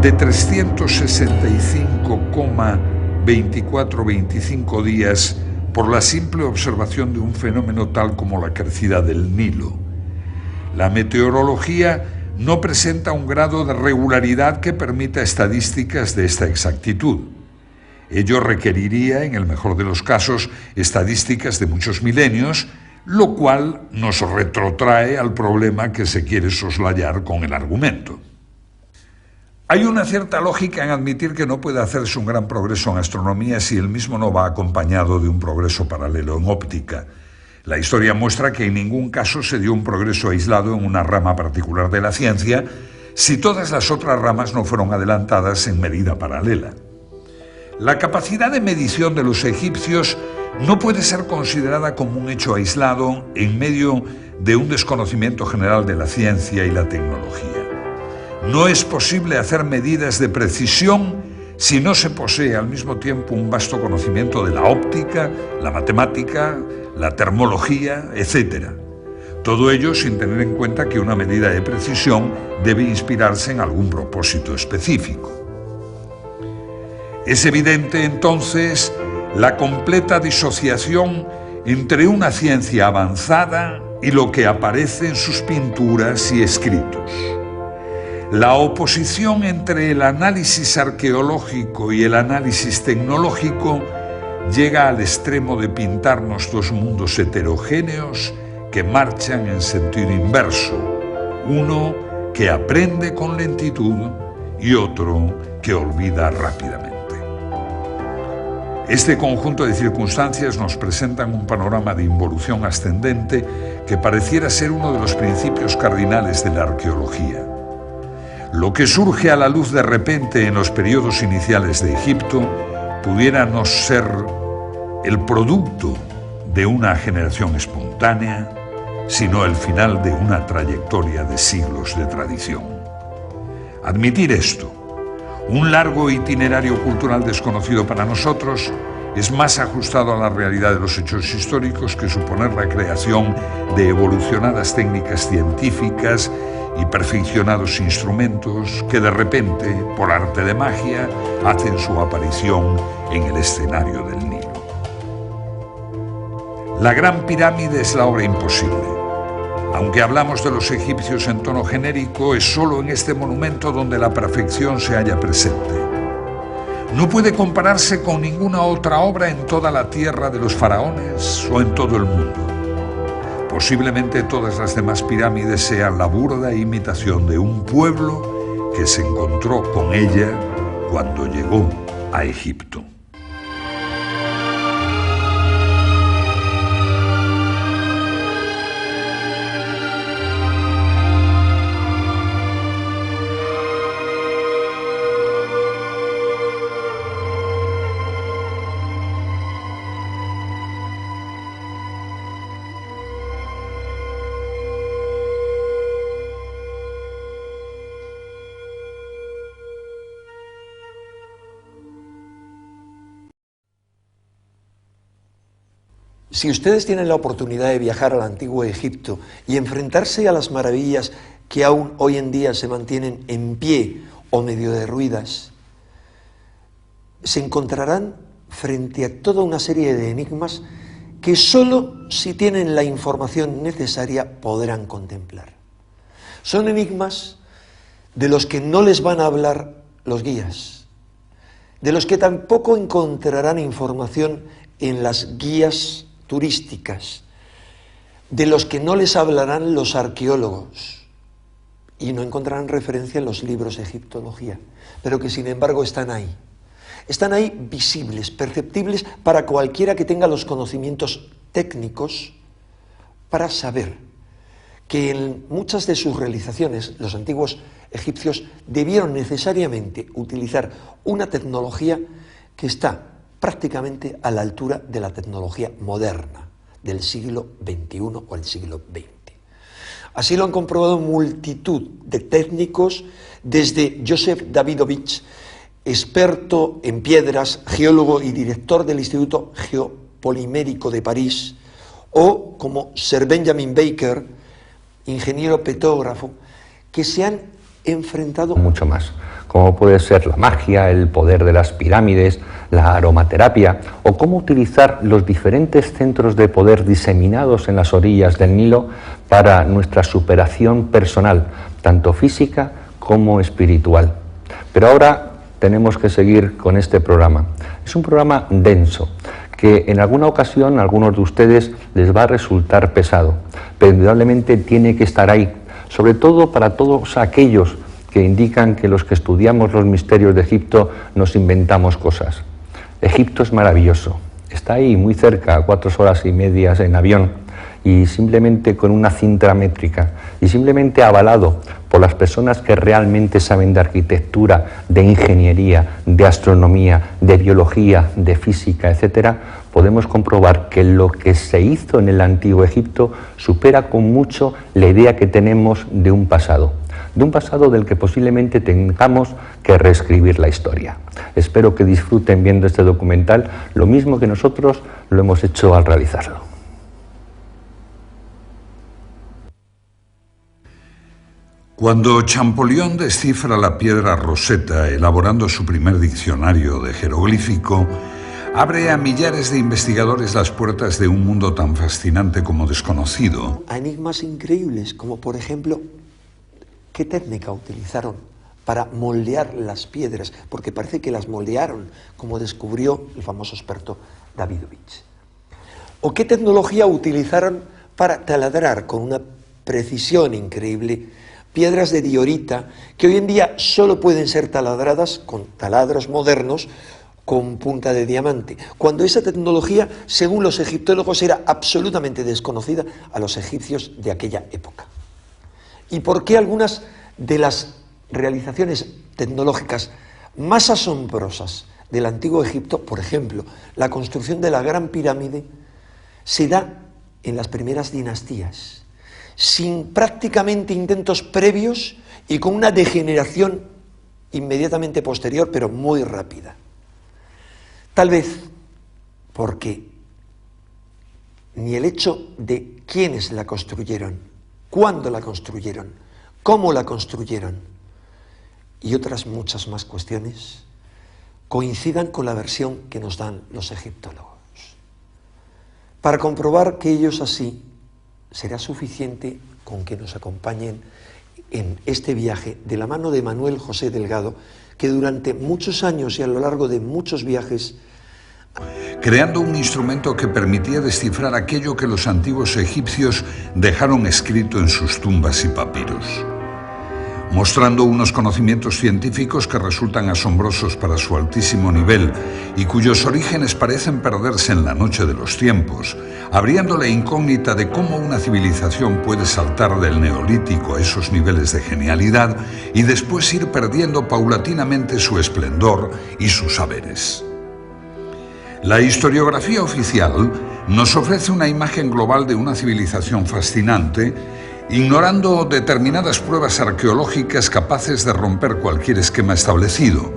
de 365,2425 días por la simple observación de un fenómeno tal como la crecida del Nilo. La meteorología no presenta un grado de regularidad que permita estadísticas de esta exactitud. Ello requeriría, en el mejor de los casos, estadísticas de muchos milenios, lo cual nos retrotrae al problema que se quiere soslayar con el argumento. Hay una cierta lógica en admitir que no puede hacerse un gran progreso en astronomía si el mismo no va acompañado de un progreso paralelo en óptica. La historia muestra que en ningún caso se dio un progreso aislado en una rama particular de la ciencia si todas las otras ramas no fueron adelantadas en medida paralela. La capacidad de medición de los egipcios no puede ser considerada como un hecho aislado en medio de un desconocimiento general de la ciencia y la tecnología. No es posible hacer medidas de precisión si no se posee al mismo tiempo un vasto conocimiento de la óptica, la matemática, la termología, etc. Todo ello sin tener en cuenta que una medida de precisión debe inspirarse en algún propósito específico. Es evidente entonces la completa disociación entre una ciencia avanzada y lo que aparece en sus pinturas y escritos. La oposición entre el análisis arqueológico y el análisis tecnológico llega al extremo de pintarnos dos mundos heterogéneos que marchan en sentido inverso, uno que aprende con lentitud y otro que olvida rápidamente. Este conjunto de circunstancias nos presentan un panorama de involución ascendente que pareciera ser uno de los principios cardinales de la arqueología. Lo que surge a la luz de repente en los periodos iniciales de Egipto pudiera no ser el producto de una generación espontánea, sino el final de una trayectoria de siglos de tradición. Admitir esto, un largo itinerario cultural desconocido para nosotros, es más ajustado a la realidad de los hechos históricos que suponer la creación de evolucionadas técnicas científicas y perfeccionados instrumentos que de repente, por arte de magia, hacen su aparición en el escenario del Nilo. La Gran Pirámide es la obra imposible. Aunque hablamos de los egipcios en tono genérico, es solo en este monumento donde la perfección se halla presente. No puede compararse con ninguna otra obra en toda la tierra de los faraones o en todo el mundo. Posiblemente todas las demás pirámides sean la burda imitación de un pueblo que se encontró con ella cuando llegó a Egipto. Si ustedes tienen la oportunidad de viajar al antiguo Egipto y enfrentarse a las maravillas que aún hoy en día se mantienen en pie o medio derruidas, se encontrarán frente a toda una serie de enigmas que solo si tienen la información necesaria podrán contemplar. Son enigmas de los que no les van a hablar los guías, de los que tampoco encontrarán información en las guías turísticas, de los que no les hablarán los arqueólogos y no encontrarán referencia en los libros de egiptología, pero que sin embargo están ahí. Están ahí visibles, perceptibles para cualquiera que tenga los conocimientos técnicos para saber que en muchas de sus realizaciones los antiguos egipcios debieron necesariamente utilizar una tecnología que está prácticamente a la altura de la tecnología moderna del siglo XXI o el siglo XX. Así lo han comprobado multitud de técnicos, desde Joseph Davidovich, experto en piedras, geólogo y director del Instituto Geopolimérico de París, o como Sir Benjamin Baker, ingeniero petógrafo, que se han enfrentado mucho más, como puede ser la magia, el poder de las pirámides, la aromaterapia, o cómo utilizar los diferentes centros de poder diseminados en las orillas del Nilo para nuestra superación personal, tanto física como espiritual. Pero ahora tenemos que seguir con este programa. Es un programa denso, que en alguna ocasión a algunos de ustedes les va a resultar pesado, pero indudablemente tiene que estar ahí, sobre todo para todos aquellos que indican que los que estudiamos los misterios de Egipto nos inventamos cosas. Egipto es maravilloso, está ahí muy cerca, a 4 horas y media en avión, y simplemente con una cinta métrica, y simplemente avalado por las personas que realmente saben de arquitectura, de ingeniería, de astronomía, de biología, de física, etcétera, podemos comprobar que lo que se hizo en el antiguo Egipto supera con mucho la idea que tenemos de un pasado del que posiblemente tengamos que reescribir la historia. Espero que disfruten viendo este documental lo mismo que nosotros lo hemos hecho al realizarlo. Cuando Champollion descifra la piedra Rosetta, elaborando su primer diccionario de jeroglífico, abre a millares de investigadores las puertas de un mundo tan fascinante como desconocido. A enigmas increíbles, como por ejemplo, ¿qué técnica utilizaron para moldear las piedras? Porque parece que las moldearon, como descubrió el famoso experto Davidovich. ¿O qué tecnología utilizaron para taladrar con una precisión increíble piedras de diorita que hoy en día solo pueden ser taladradas con taladros modernos con punta de diamante, cuando esa tecnología, según los egiptólogos, era absolutamente desconocida a los egipcios de aquella época? ¿Y por qué algunas de las realizaciones tecnológicas más asombrosas del antiguo Egipto, por ejemplo, la construcción de la Gran Pirámide, se da en las primeras dinastías, sin prácticamente intentos previos y con una degeneración inmediatamente posterior, pero muy rápida? Tal vez porque ni el hecho de quiénes la construyeron, cuándo la construyeron, cómo la construyeron y otras muchas más cuestiones coincidan con la versión que nos dan los egiptólogos. Para comprobar que ellos así, será suficiente con que nos acompañen en este viaje de la mano de Manuel José Delgado, que durante muchos años y a lo largo de muchos viajes creando un instrumento que permitía descifrar aquello que los antiguos egipcios dejaron escrito en sus tumbas y papiros, mostrando unos conocimientos científicos que resultan asombrosos para su altísimo nivel y cuyos orígenes parecen perderse en la noche de los tiempos, abriendo la incógnita de cómo una civilización puede saltar del neolítico a esos niveles de genialidad y después ir perdiendo paulatinamente su esplendor y sus saberes. La historiografía oficial nos ofrece una imagen global de una civilización fascinante, ignorando determinadas pruebas arqueológicas capaces de romper cualquier esquema establecido,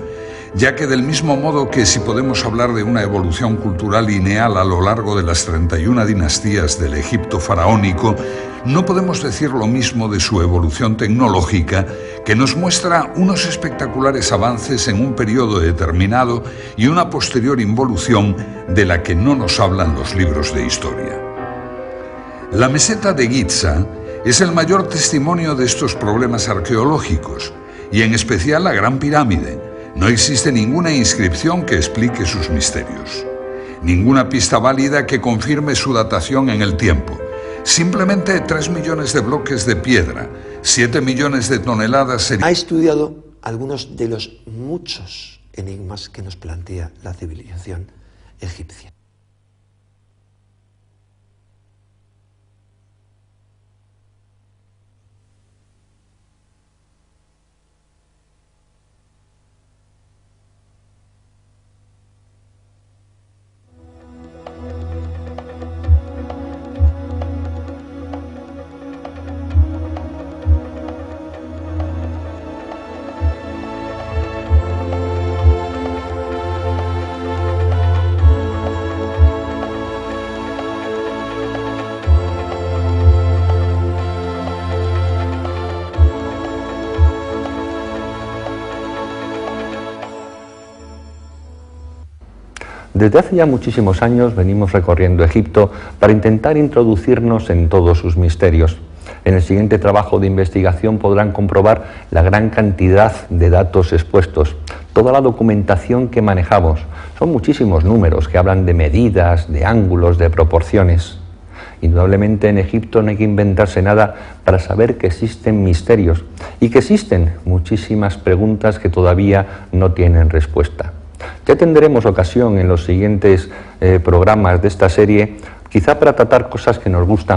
ya que del mismo modo que si podemos hablar de una evolución cultural lineal a lo largo de las 31 dinastías del Egipto faraónico, no podemos decir lo mismo de su evolución tecnológica, que nos muestra unos espectaculares avances en un periodo determinado y una posterior involución de la que no nos hablan los libros de historia. La meseta de Giza es el mayor testimonio de estos problemas arqueológicos, y en especial la Gran Pirámide. No existe ninguna inscripción que explique sus misterios, ninguna pista válida que confirme su datación en el tiempo. Simplemente 3 millones de bloques de piedra, 7 millones de toneladas... Ha estudiado algunos de los muchos enigmas que nos plantea la civilización egipcia. Desde hace ya muchísimos años venimos recorriendo Egipto para intentar introducirnos en todos sus misterios. En el siguiente trabajo de investigación podrán comprobar la gran cantidad de datos expuestos, toda la documentación que manejamos. Son muchísimos números que hablan de medidas, de ángulos, de proporciones. Indudablemente en Egipto no hay que inventarse nada para saber que existen misterios y que existen muchísimas preguntas que todavía no tienen respuesta. Ya tendremos ocasión en los siguientes programas de esta serie, quizá para tratar cosas que nos gustan